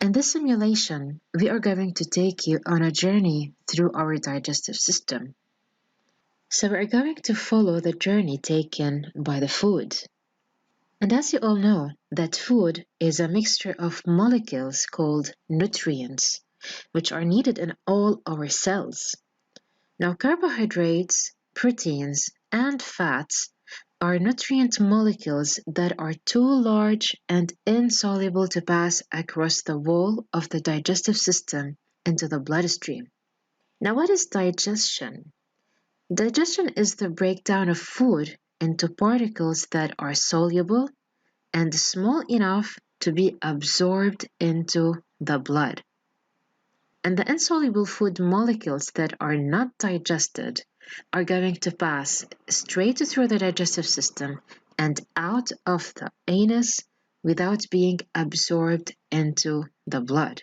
In this simulation, we are going to take you on a journey through our digestive system. So we're going to follow the journey taken by the food. And as you all know, that food is a mixture of molecules called nutrients, which are needed in all our cells. Now, carbohydrates, proteins, and fats are nutrient molecules that are too large and insoluble to pass across the wall of the digestive system into the bloodstream. Now, what is digestion? Digestion is the breakdown of food into particles that are soluble and small enough to be absorbed into the blood. And the insoluble food molecules that are not digested are going to pass straight through the digestive system and out of the anus without being absorbed into the blood.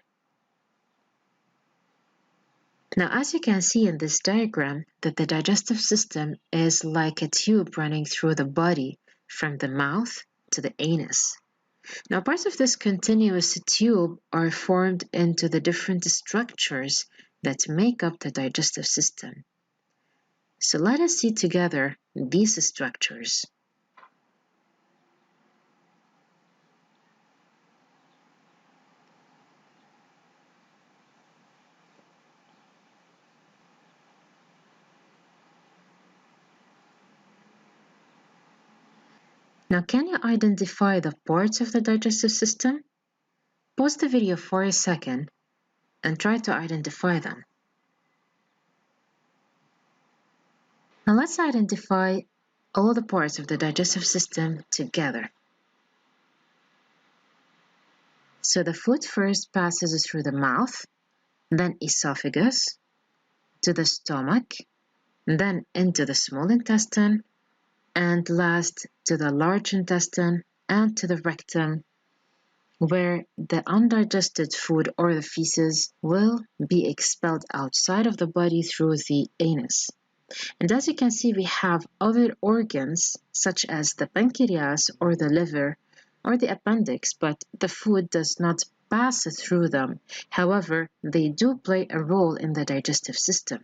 Now, as you can see in this diagram, that the digestive system is like a tube running through the body from the mouth to the anus. Now, parts of this continuous tube are formed into the different structures that make up the digestive system. So let us see together these structures. Now, can you identify the parts of the digestive system? Pause the video for a second and try to identify them. Now let's identify all the parts of the digestive system together. So the food first passes through the mouth, then esophagus, to the stomach, then into the small intestine, and last to the large intestine and to the rectum, where the undigested food or the feces will be expelled outside of the body through the anus. And as you can see, we have other organs such as the pancreas or the liver or the appendix, but the food does not pass through them. However, they do play a role in the digestive system.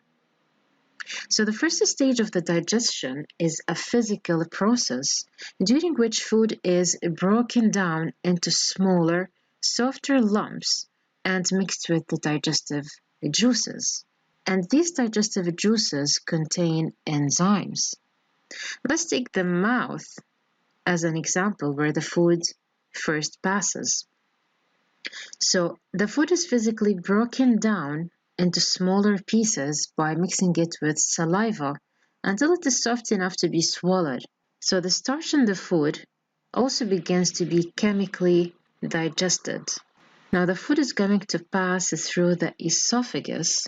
So the first stage of the digestion is a physical process during which food is broken down into smaller, softer lumps and mixed with the digestive juices. And these digestive juices contain enzymes. Let's take the mouth as an example where the food first passes. So the food is physically broken down into smaller pieces by mixing it with saliva until it is soft enough to be swallowed. So the starch in the food also begins to be chemically digested. Now the food is going to pass through the esophagus,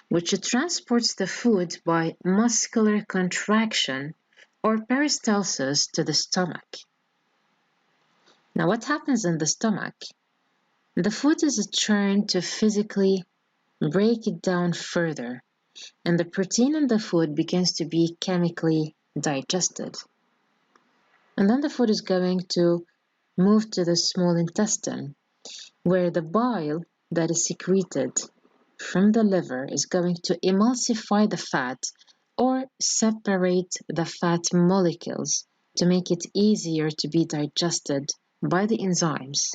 which transports the food by muscular contraction or peristalsis to the stomach. Now what happens in the stomach? The food is churned to physically break it down further, and the protein in the food begins to be chemically digested. And then the food is going to move to the small intestine, where the bile that is secreted from the liver is going to emulsify the fat or separate the fat molecules to make it easier to be digested by the enzymes.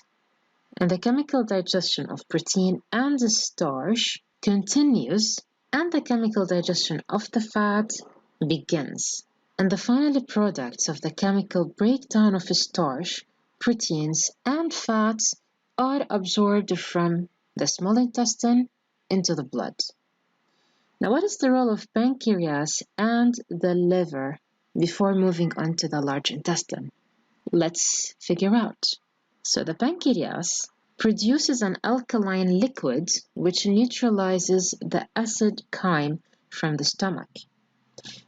And the chemical digestion of protein and the starch continues, and the chemical digestion of the fat begins. And the final products of the chemical breakdown of starch, proteins, and fats are absorbed from the small intestine into the blood. Now, what is the role of pancreas and the liver before moving on to the large intestine? Let's figure out. So the pancreas produces an alkaline liquid which neutralizes the acid chyme from the stomach.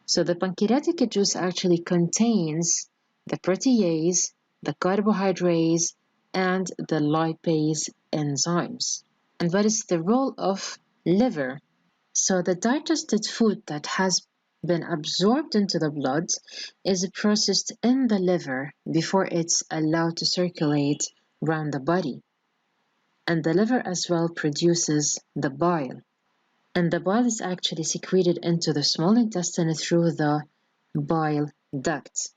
So the pancreatic juice actually contains the protease, the carbohydrates, and the lipase enzymes. And what is the role of liver? So the digested food that has been absorbed into the blood is processed in the liver before it's allowed to circulate around the body. And the liver as well produces the bile. And the bile is actually secreted into the small intestine through the bile duct.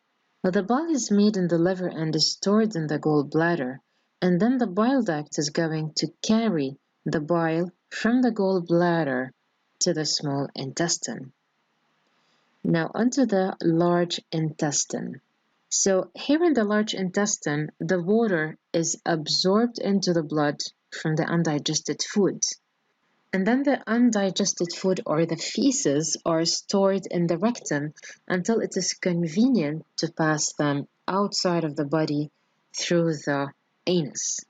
Well, the bile is made in the liver and is stored in the gallbladder. And then the bile duct is going to carry the bile from the gallbladder to the small intestine. Now onto the large intestine. So here in the large intestine, the water is absorbed into the blood from the undigested foods. And then the undigested food or the feces are stored in the rectum until it is convenient to pass them outside of the body through the anus.